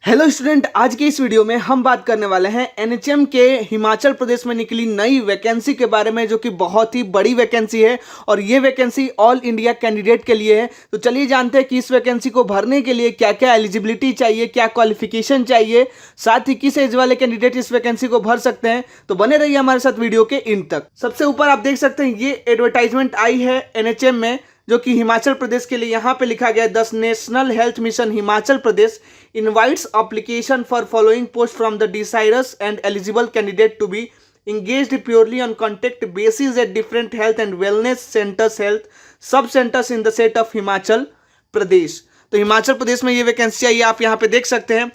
Hello student, आज के इस वीडियो में हम बात करने वाले हैं एनएचएम के हिमाचल प्रदेश में निकली नई वैकेंसी के बारे में, जो कि बहुत ही बड़ी वैकेंसी है और ये वैकेंसी ऑल इंडिया कैंडिडेट के लिए है। तो चलिए जानते हैं कि इस वैकेंसी को भरने के लिए क्या क्या एलिजिबिलिटी चाहिए, क्या क्वालिफिकेशन चाहिए, साथ ही किस एज वाले कैंडिडेट इस वैकेंसी को भर सकते हैं। तो बने रहिए हमारे साथ वीडियो के एंड तक। सबसे ऊपर आप देख सकते हैं ये एडवर्टाइजमेंट आई है एनएचएम में, जो कि हिमाचल प्रदेश के लिए। यहाँ पे लिखा गया है, the national health mission Himachal Pradesh invites application for following post from the desirous and eligible candidate to be engaged purely on contact basis at different health and wellness centers, health sub centers in the state of Himachal Pradesh. तो हिमाचल प्रदेश में ये vacancy आई है, आप यहाँ पे देख सकते हैं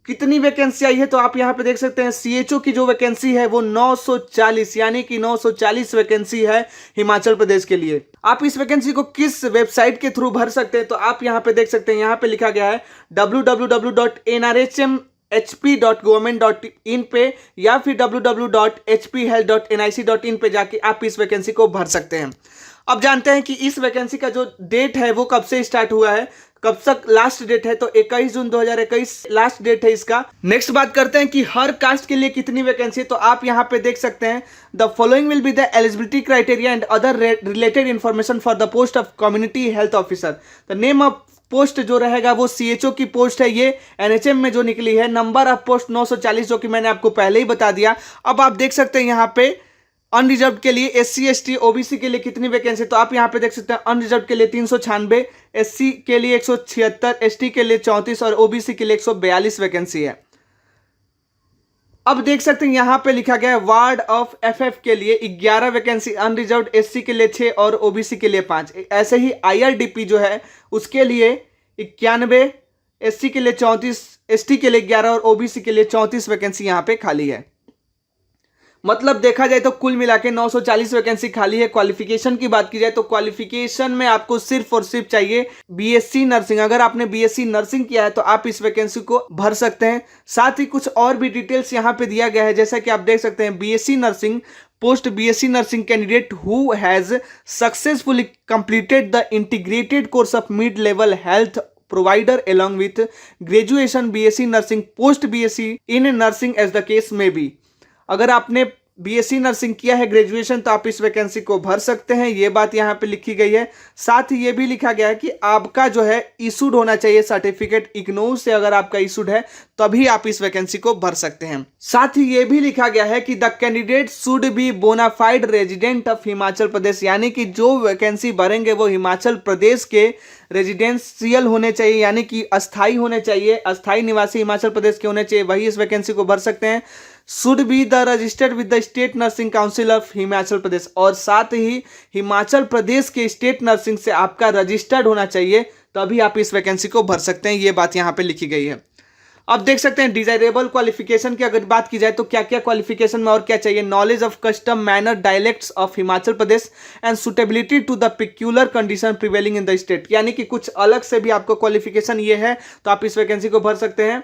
कितनी वैकेंसी आई है। तो आप यहाँ पे देख सकते हैं सीएचओ की जो वैकेंसी है वो 940, यानी कि 940 वैकेंसी है हिमाचल प्रदेश के लिए। आप इस वैकेंसी को किस वेबसाइट के थ्रू भर सकते हैं, तो आप यहाँ पे देख सकते हैं, यहाँ पे लिखा गया है www.nrhmhp.government.in पे या फिर www.hphealth.nic.in पे जाके आप इस वैकेंसी को भर सकते हैं। अब जानते हैं कि इस वैकेंसी का जो डेट है वो कब से स्टार्ट हुआ है, कब तक लास्ट डेट है। तो 21 जून 2021 लास्ट डेट है इसका। नेक्स्ट बात करते हैं कि हर कास्ट के लिए कितनी वैकेंसी है। तो आप यहाँ पे देख सकते हैं, the following will be the eligibility criteria and other related information for the post of community health officer. The name of post जो रहेगा वो सीएचओ की पोस्ट है, ये एनएचएम में जो निकली है। नंबर ऑफ पोस्ट 940, जो कि मैंने आपको पहले ही बता दिया। अब आप देख सकते हैं यहाँ पे अनरिजर्व के लिए, एससी एसटी ओबीसी के लिए कितनी वैकेंसी। तो आप यहाँ पे देख सकते हैं अनरिजर्व के लिए 396, एससी के लिए 176, एसटी के लिए 34 और ओबीसी के लिए 142 वैकेंसी है। अब देख सकते हैं यहाँ पे लिखा गया है वार्ड ऑफ एफएफ के लिए 11 वैकेंसी, अनरिजर्व एससी के लिए 6 और ओबीसी के लिए 5। ऐसे ही आईआरडीपी जो है उसके लिए 91, एससी के लिए 34, एसटी के लिए 11 और ओबीसी के लिए 34 वैकेंसी यहाँ पे खाली है। मतलब देखा जाए तो कुल मिला के 940 वैकेंसी खाली है। क्वालिफिकेशन की बात की जाए तो क्वालिफिकेशन में आपको सिर्फ और सिर्फ चाहिए बीएससी नर्सिंग। अगर आपने बीएससी नर्सिंग किया है तो आप इस वैकेंसी को भर सकते हैं। साथ ही कुछ और भी डिटेल्स यहाँ पे दिया गया है, जैसा कि आप देख सकते हैं, BSc nursing post BSc nursing candidate who has successfully completed the integrated course of mid level health provider along with graduation BSc nursing post BSc in nursing as the case may be. अगर आपने BSc nursing किया है graduation तो आप इस vacancy को भर सकते हैं, ये बात यहाँ पे लिखी गई है। साथ ही ये भी लिखा गया है कि आपका जो है इशूड होना चाहिए सर्टिफिकेट इग्नू से। अगर आपका इशूड है तभी आप इस वैकेंसी को भर सकते हैं। साथ ही ये भी लिखा गया है कि the candidate should be bona fide resident of Himachal Pradesh, यानी कि जो वैकेंसी भरेंगे वो हिमाचल प्रदेश के रेजिडेंशियल होने चाहिए, यानी कि अस्थाई होने चाहिए, अस्थाई निवासी हिमाचल प्रदेश के होने चाहिए, वही इस वैकेंसी को भर सकते हैं। Should be the registered with the state nursing council of Himachal Pradesh, और साथ ही हिमाचल प्रदेश के स्टेट नर्सिंग से आपका रजिस्टर्ड होना चाहिए, तभी आप इस वैकेंसी को भर सकते हैं। ये बात यहाँ पे लिखी गई है। अब देख सकते हैं डिजायरेबल क्वालिफिकेशन की अगर बात की जाए तो क्या क्या क्वालिफिकेशन में और क्या चाहिए। Knowledge of custom manner dialects of Himachal Pradesh and suitability to the peculiar condition prevailing in the state, यानी कि कुछ अलग से भी आपको क्वालिफिकेशन ये है तो आप इस वैकेंसी को भर सकते हैं।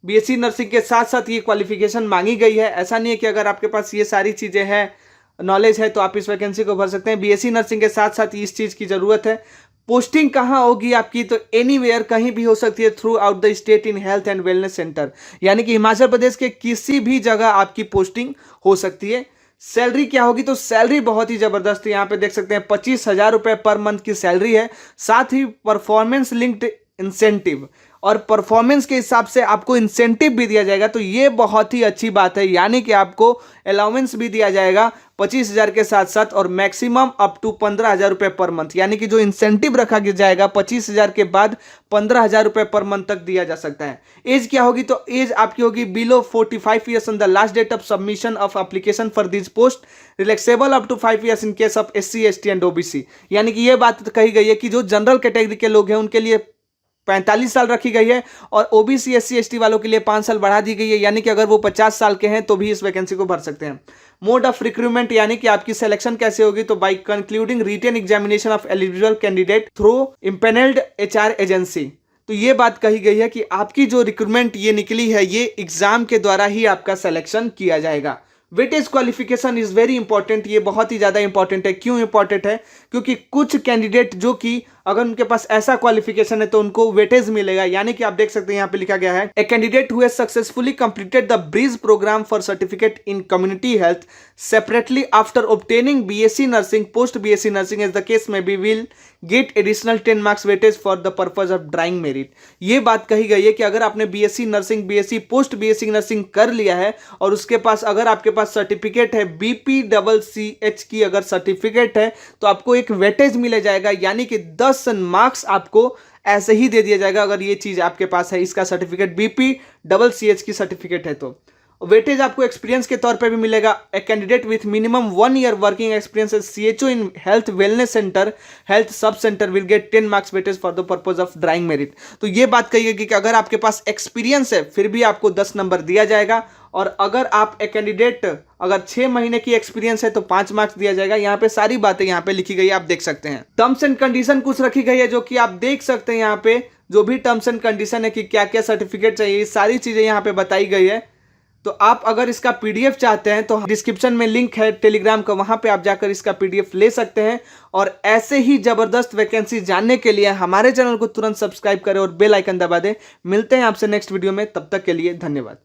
बीएससी नर्सिंग के साथ साथ ये क्वालिफिकेशन मांगी गई है। ऐसा नहीं है कि अगर आपके पास ये सारी चीज़ें हैं, नॉलेज है, तो आप इस वैकेंसी को भर सकते हैं। बीएससी नर्सिंग के साथ साथ इस चीज़ की ज़रूरत है। पोस्टिंग कहाँ होगी आपकी, तो एनीवेयर, कहीं भी हो सकती है through out the state in health and wellness centre, यानी कि हिमाचल प्रदेश के किसी भी जगह आपकी पोस्टिंग हो सकती है। सैलरी क्या होगी, तो सैलरी बहुत ही ज़बरदस्त है। यहाँ पे देख सकते हैं 25,000 रुपये पर मंथ की सैलरी है। साथ ही परफॉर्मेंस लिंक्ड इंसेंटिव, और परफॉर्मेंस के हिसाब से आपको इंसेंटिव भी दिया जाएगा। तो ये बहुत ही अच्छी बात है, यानी कि आपको अलाउंस भी दिया जाएगा 25,000 के साथ साथ, और मैक्सिमम अप टू 15,000 रुपये पर मंथ, यानी कि जो इंसेंटिव रखा जाएगा 25,000 के बाद 15,000 रुपये पर मंथ तक दिया जा सकता है। एज क्या होगी, तो एज आपकी होगी below 45 years on the last date of submission of application for this post, relaxable up to 5 years in case of SC ST and OBC. यानी कि ये बात कही गई है कि जो जनरल कैटेगरी के लोग हैं उनके लिए 45 साल रखी गई है, और ओबीसी एससी एसटी वालों के लिए 5 साल बढ़ा दी गई है, यानी कि अगर वो 50 साल के हैं तो भी इस वैकेंसी को भर सकते हैं। मोड ऑफ रिक्रूटमेंट, यानी कि आपकी सिलेक्शन कैसे होगी, तो by concluding written examination of eligible candidate through empanelled HR agency. तो ये बात कही गई है कि आपकी जो रिक्रूटमेंट ये निकली है, ये एग्जाम के द्वारा ही आपका सिलेक्शन किया जाएगा। Weightage qualification is very important, ये बहुत ही ज़्यादा इंपॉर्टेंट है। क्यों इंपॉर्टेंट है, क्योंकि कुछ कैंडिडेट जो कि अगर उनके पास ऐसा क्वालिफिकेशन है तो उनको वेटेज मिलेगा। यानी कि आप देख सकते हैं यहाँ पे लिखा गया है, a candidate who has successfully completed the bridge programme for certificate in community health separately after obtaining BSc nursing, post BSc nursing as the case may be will get additional 10 marks weightage for the purpose of drawing merit. ये बात कही गई है कि अगर आपने BSc nursing, BSc post BSc nursing कर लिया है और उसके पास, अगर आपके पास सर्टिफिकेट है BPCCH की अगर सर्टिफिकेट है, तो आपको एक वेटेज मिल जाएगा। यानी कि 10 मार्क्स आपको ऐसे ही दे दिया जाएगा अगर ये चीज आपके पास है, इसका सर्टिफिकेट BPCCH की सर्टिफिकेट है। तो वेटेज आपको एक्सपीरियंस के तौर पे भी मिलेगा। A candidate with minimum 1 year working experience as CHO in health wellness centre, health sub centre will get 10 marks weightage for the purpose of drawing merit. तो ये बात कही गई कि अगर आपके पास एक्सपीरियंस है फिर भी आपको 10 नंबर दिया जाएगा, और अगर आप ए कैंडिडेट अगर 6 महीने की एक्सपीरियंस है तो 5 मार्क्स दिया जाएगा। यहाँ पे सारी बातें यहाँ पे लिखी गई है, आप देख सकते हैं। टर्म्स एंड कंडीशन कुछ रखी गई है जो कि आप देख सकते हैं यहाँ पे, जो भी टर्म्स एंड कंडीशन है कि क्या क्या सर्टिफिकेट चाहिए, ये सारी चीजें यहाँ पे बताई गई है। तो आप अगर इसका PDF चाहते हैं तो डिस्क्रिप्शन में लिंक है टेलीग्राम का, वहां पे आप जाकर इसका PDF ले सकते हैं। और ऐसे ही जबरदस्त वैकेंसी जानने के लिए हमारे चैनल को तुरंत सब्सक्राइब करें और बेल आइकन दबा दें। मिलते हैं आपसे नेक्स्ट वीडियो में, तब तक के लिए धन्यवाद।